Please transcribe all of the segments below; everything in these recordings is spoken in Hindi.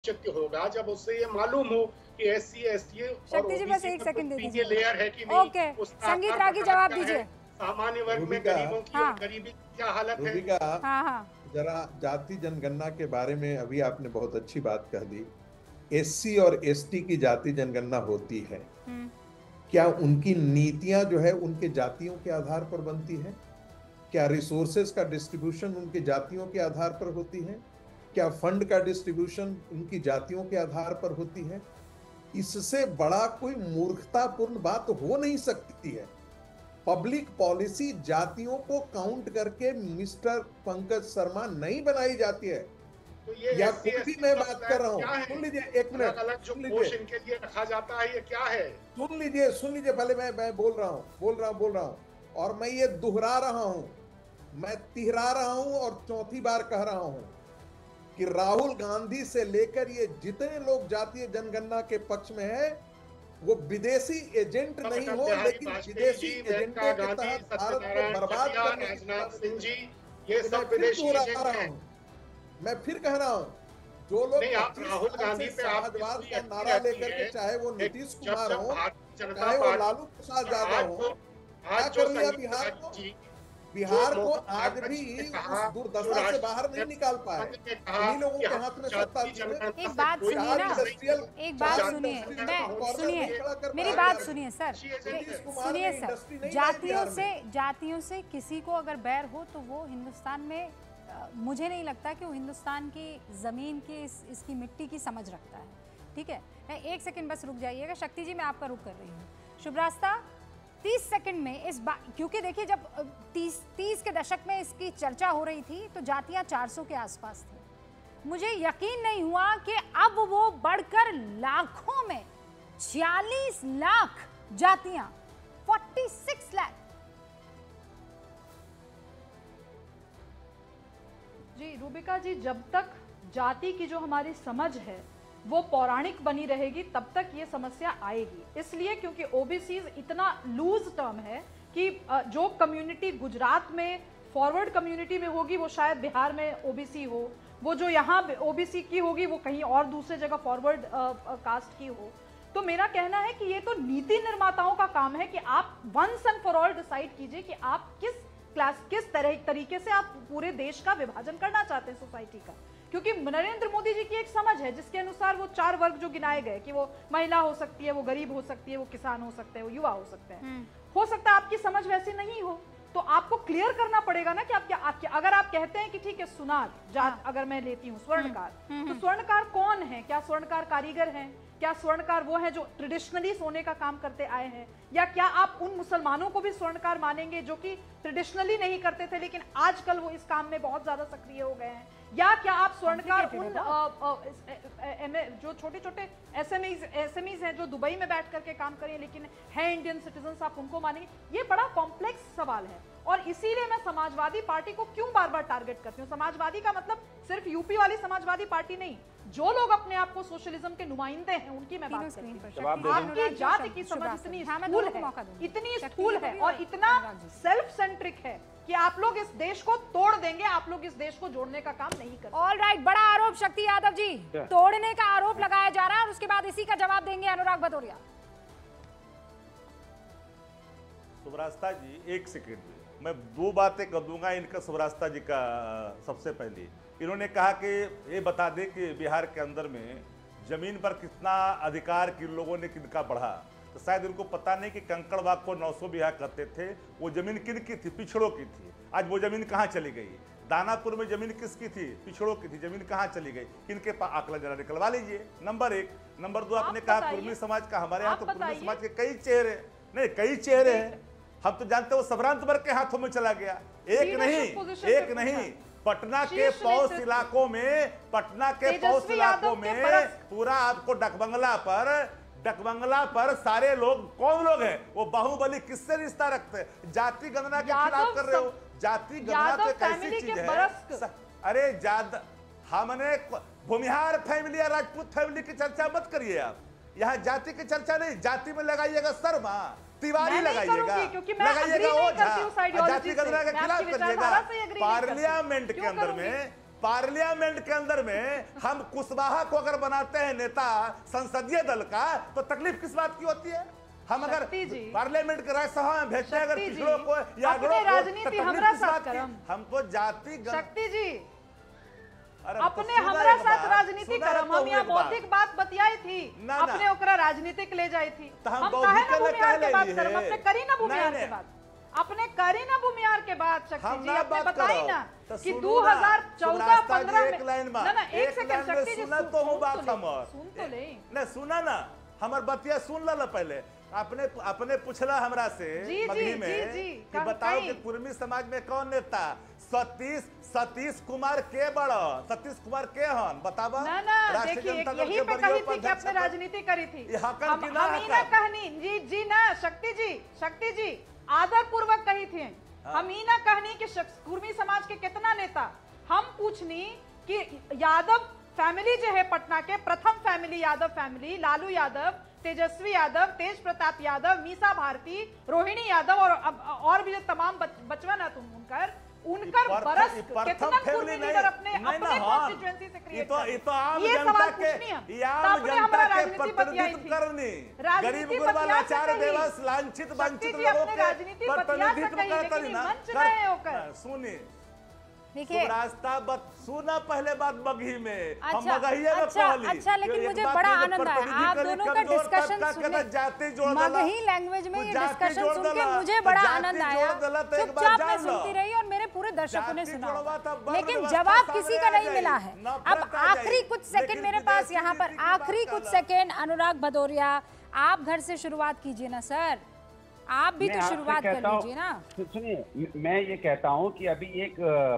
औचित्य होगा जब उससे ये मालूम हो कि एससी, एसटी और शक्ति जी बस ओबीसी एक में सेकंड दे कोई दीजिए। लेयर है कि नहीं, ओके, उसका संगीत आकार रागी प्रकार जवाब क्या है, दीजिए। सामान्य वर्ग में रूबिका, गरीबों की और हाँ गरीबी की क्या हालत है। रूबिका, हाँ हाँ जरा जाति जनगणना के बारे में अभी आपने बहुत अच्छी बात कह दी। एससी और एसटी की जाति जनगणना होती है, क्या उनकी नीतियां जो है उनके जातियों के आधार पर बनती है? क्या रिसोर्सेज का डिस्ट्रीब्यूशन उनकी जातियों के आधार पर होती है? क्या फंड का डिस्ट्रीब्यूशन उनकी जातियों के आधार पर होती है? इससे बड़ा कोई मूर्खतापूर्ण बात हो नहीं सकती है। पब्लिक पॉलिसी जातियों को काउंट करके मिस्टर पंकज शर्मा नहीं बनाई जाती है। तो ये या एससी, कोई भी एसटी मैं का बात कर प्लान रहा क्या हूं, है? सुन लीजिए एक मिनट, अलग अलग जो सुन कोष लीजिए, इनके लिए रखा जाता है, ये क्या है? सुन लीजिए पहले मैं बोल रहा हूं और मैं ये दोहरा रहा हूं, मैं तिहरा रहा हूं और चौथी बार कह रहा हूं कि राहुल गांधी से लेकर ये जितने लोग जातीय जनगणना के पक्ष में है वो विदेशी एजेंट नहीं अटल हो, बिहारी लेकिन वाजपेयी विदेशी जी, मेनका एजेंटों के गांधी, तहत भारत को सत्यनारायण बर्बाद चटिया, करने की राजनाथ कोशिश सिंह कर जी, रहे हैं। ये तो मैं सब फिर विदेशी दोहरा एजेंट रहा हैं। हूं, मैं फिर कह रहा हूं, जो लोग नहीं, आप 25 राहुल साल गांधी से पे आपकी समाजवाद पूरी का यकीन नारा रहती लेकर है, के, चाहे वो लेकिन नीतीश जब कुमार जब हो, भारतीय जनता चाहे वो पार्टी, लालू प्रसाद अच्छा, यादव हो, क्या आज जो कर लिया संगीत बिहार राज को? जी, जो बिहार को मोहन आज भागवत भी जी ने उस कहा, जो दुर्दशा से बाहर नहीं निकाल पाए। ने कहा उन्हीं लोगों कि के हम हाथ में सत्ता जाति थी। जनगणना एक से बात कोई सुनिए ना, मतलब नहीं है। एक जो बात जाति सुनिए, जनगणना मैं होनी सुनिए, चाहिए, मेरी वो बात जाति सुनिए सर, अच्छी एजेंट है। सुनिए सर, इंडस्ट्री नहीं लाई बिहार में। जातियों से किसी को अगर बैर हो तो वो हिंदुस्तान में मुझे नहीं लगता कि वो हिंदुस्तान की ज़मीन की इसकी मिट्टी की समझ रखता है। ठीक है, एक सेकंड बस रुक जाइएगा। शक्ति जी मैं आपका रुक कर रही हूँ। शुभरास्ता 30 सेकंड में इस बात, क्योंकि देखिए जब 30 के दशक में इसकी चर्चा हो रही थी तो जातियाँ 400 के आसपास थी। मुझे यकीन नहीं हुआ कि अब वो बढ़कर लाखों में 46 लाख जातियां, 46 लाख। जी रूबिका जी, जब तक जाति की जो हमारी समझ है वो पौराणिक बनी रहेगी तब तक ये समस्या आएगी। इसलिए क्योंकि ओबीसीज इतना लूज टर्म है कि जो कम्युनिटी गुजरात में फॉरवर्ड कम्युनिटी में होगी वो शायद बिहार में ओबीसी हो, वो जो यहाँ ओबीसी की होगी वो कहीं और दूसरे जगह फॉरवर्ड कास्ट की हो। तो मेरा कहना है कि ये तो नीति निर्माताओं का काम है कि आप once and for all decide कीजिए कि आप किस तरीके से आप पूरे देश का विभाजन करना चाहते हैं सोसाइटी का। क्योंकि नरेंद्र मोदी जी की एक समझ है जिसके अनुसार वो 4 वर्ग जो गिनाए गए कि वो महिला हो सकती है, वो गरीब हो सकती है, वो किसान हो सकते हैं, वो युवा हो सकते हैं। हो सकता है आपकी समझ वैसी नहीं हो, तो आपको क्लियर करना पड़ेगा ना कि आप क्या अगर आप कहते हैं कि ठीक है सुनार जात अगर मैं लेती हूँ स्वर्णकार, तो स्वर्णकार कौन है? क्या स्वर्णकार कारीगर हैं? क्या स्वर्णकार वो हैं जो ट्रेडिशनली सोने का काम करते आए हैं? या क्या आप उन मुसलमानों को भी स्वर्णकार मानेंगे जो कि ट्रेडिशनली नहीं करते थे लेकिन आजकल वो इस काम में बहुत ज्यादा सक्रिय हो गए हैं? या क्या आप स्वर्णकार उन जो छोटे छोटे एसएमईज हैं जो दुबई में बैठ करके काम करें लेकिन है इंडियन सिटीजन, आप उनको मानेंगे? ये बड़ा कॉम्प्लेक्स सवाल है और इसीलिए मैं समाजवादी पार्टी को क्यों बार बार टारगेट करती हूँ। समाजवादी का मतलब सिर्फ यूपी वाली समाजवादी पार्टी नहीं, जो लोग अपने आप को सोशलिज्म के नुमाइंदे हैं उनकी मैं बात करती हूँ। आपकी जाति की समझ इतनी स्थूल है और इतना सेल्फ सेंट्रिक है कि आप लोग इस देश को तोड़ देंगे, आप लोग इस देश को जोड़ने का काम नहीं करते। ऑल राइट, बड़ा आरोप शक्ति यादव जी, तोड़ने का आरोप लगाया जा रहा है और उसके बाद इसी का जवाब देंगे अनुराग भदौरिया। शुभरास्ता जी एक सेकेंड, मैं 2 बातें कर दूंगा इनका। शुभरास्ता जी का सबसे पहले इन्होंने कहा कि ये बता दें कि बिहार के अंदर में जमीन पर कितना अधिकार किन लोगों ने किनका बढ़ा, तो शायद उनको पता नहीं कि कंकड़बाग को 900 बीघा कहते थे, वो जमीन किन की थी? पिछड़ों की थी। आज वो जमीन कहाँ चली गई? दानापुर में जमीन किसकी थी? पिछड़ों की थी। जमीन कहाँ चली गई? किनके पास? आंकड़ा जरा निकलवा लीजिए। नंबर 1। नंबर 2, आपने कहा कुर्मी समाज का, हमारे यहाँ तो कुर्मी समाज के कई चेहरे नहीं, कई चेहरे हैं। हम तो जानते हैं वो सबरांत वर्ग के हाथों में चला गया। एक नहीं, पटना के पौष इलाकों में, पूरा आपको डकबंगला पर सारे लोग कौन लोग हैं? वो बाहुबली किससे रिश्ता रखते हैं? जाति गणना के खिलाफ कर रहे हो। जाति गणना तो एक ऐसी चीज है, अरे हमने भूमिहार फैमिली या राजपूत फैमिली की चर्चा मत करिए आप। यहाँ जाति की चर्चा नहीं, जाति में लगाइएगा शर्मा, तिवारी लगाइएगा, वो जाति गणना के खिलाफ करिएगा। पार्लियामेंट पार्लियामेंट के अंदर में हम कुशवाहा को अगर बनाते हैं नेता संसदीय दल का, तो तकलीफ किस बात की होती है? हम अगर पार्लियामेंट के राज्यसभा में भेजते हैं अगर पिछड़ों को या अगड़ों को, राजनीति हमरा साथ करम, हमको जाति शक्ति जी अपने हमरा साथ राजनीति करम। हम यहाँ बौद्धिक बात बतियाई थी, अपने ओकरा राजनीतिक ले जाई थी। हम काहे ना भूमिहार के बात करम, अपने करी ना भूमिहार के बात, अपने करी ना भूमिहार के बाद शक्ति जी अपने बताई ना कि 2014-15 में ना एक सेकंड शक्ति जी सुन तो हूँ बात हमर सुन तो ले ना, सुना ना हमर बतिया सुन ला पहले। अपने पूछला हमरा से मगही में कि बताओ कि कुर्मी समाज में कौन नेता? सतीश कुमार के बड़ा, सतीश कुमार के हन बतावा? ना ना देखिए यही पे कही थी कि अपने राजनीति करी थी। हम ही ना कहनी जी ना शक्ति जी आदर पूर्वक कही थी। हम ही ना कहनी कि कुर्मी समाज के कितना नेता, हम पूछनी कि यादव फैमिली जो है पटना के प्रथम फैमिली यादव फैमिली, लालू यादव, तेजस्वी यादव, तेज प्रताप यादव, मीसा भारती, रोहिणी यादव और भी जो तमाम बचवन है उनकर बरस कितना कुर्मी लीडर अपने कॉन्स्टिट्यूएंसी से क्रिएट ये सवाल पूछनी है। आम जनता के प्रतिनिधित्व करनी, गरीब गुरबा लाचार बेबस लांछित वंचित लोगों के प्रतिनिधित्व करनी ना। सुनी देखिए रास्ता सुना पहले बात मगही में, हम मगहिया में कहली। अच्छा लेकिन मुझे बड़ा आनंद आया आप दोनों का डिस्कशन सुनने, मगही लैंग्वेज में ये डिस्कशन सुन के मुझे बड़ा आनंद आया। चुपचाप मैं सुनती रही और मेरे पूरे दर्शकों ने सुना, लेकिन जवाब किसी का नहीं मिला है। अब आखिरी कुछ सेकंड मेरे पास यहाँ पर, आखिरी कुछ सेकंड अनुराग भदौरिया आप घर से शुरुआत कीजिए ना सर, आप भी तो शुरुआत कर लीजिए ना। सुनिए मैं ये कहता हूँ कि अभी एक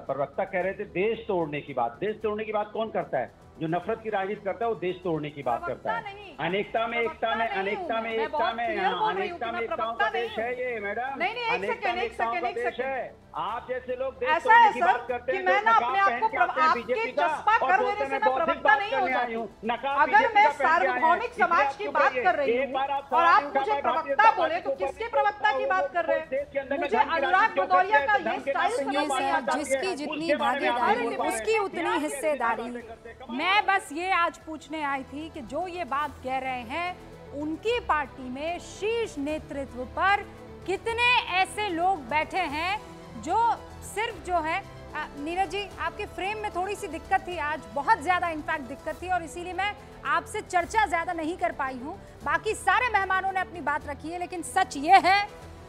प्रवक्ता कह रहे थे देश तोड़ने की बात। देश तोड़ने की बात कौन करता है? जो नफरत की राजनीति करता है वो देश तोड़ने की बात करता है। अनेकता में एकता में, अनेकता में एकता में, अनेकता में एकताओं का देश है ये मैडम। अनेकता में एकताओं का देश है। आप जैसे लोग देश तोड़ने की बात करते हैं, बीजेपी का और बोलते हैं प्रवक्ता नहीं हो जाती। अगर मैं सार्वभौमिक समाज की बात कर रही हूँ और आप मुझे प्रवक्ता बोले तो किसके प्रवक्ता की बात कर रहे हैं? मुझे अनुराग भदौरिया का ये स्टाइल समझ नहीं आता। जिसकी जितनी भागीदारी उसकी उतनी हिस्सेदारी। मैं बस ये आज पूछने आई थी कि जो ये बात कह रहे हैं उनकी पार्टी में शीर्ष नेतृत्व पर कितने ऐसे लोग बैठे हैं जो सिर्फ जो है नीरज जी आपके फ्रेम में थोड़ी सी दिक्कत थी आज, बहुत ज़्यादा इनफैक्ट दिक्कत थी और इसीलिए मैं आपसे चर्चा ज़्यादा नहीं कर पाई हूँ। बाकी सारे मेहमानों ने अपनी बात रखी है, लेकिन सच ये है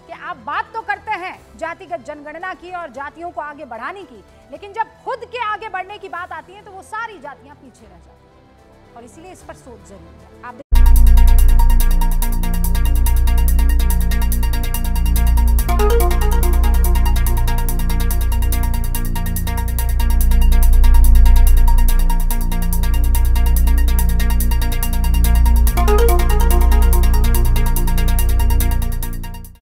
कि आप बात तो करते हैं जातिगत जनगणना की और जातियों को आगे बढ़ाने की, लेकिन जब खुद के आगे बढ़ने की बात आती है तो वो सारी जातियाँ पीछे रह जाती हैं और इसीलिए इस पर सोच जरूरी है। आप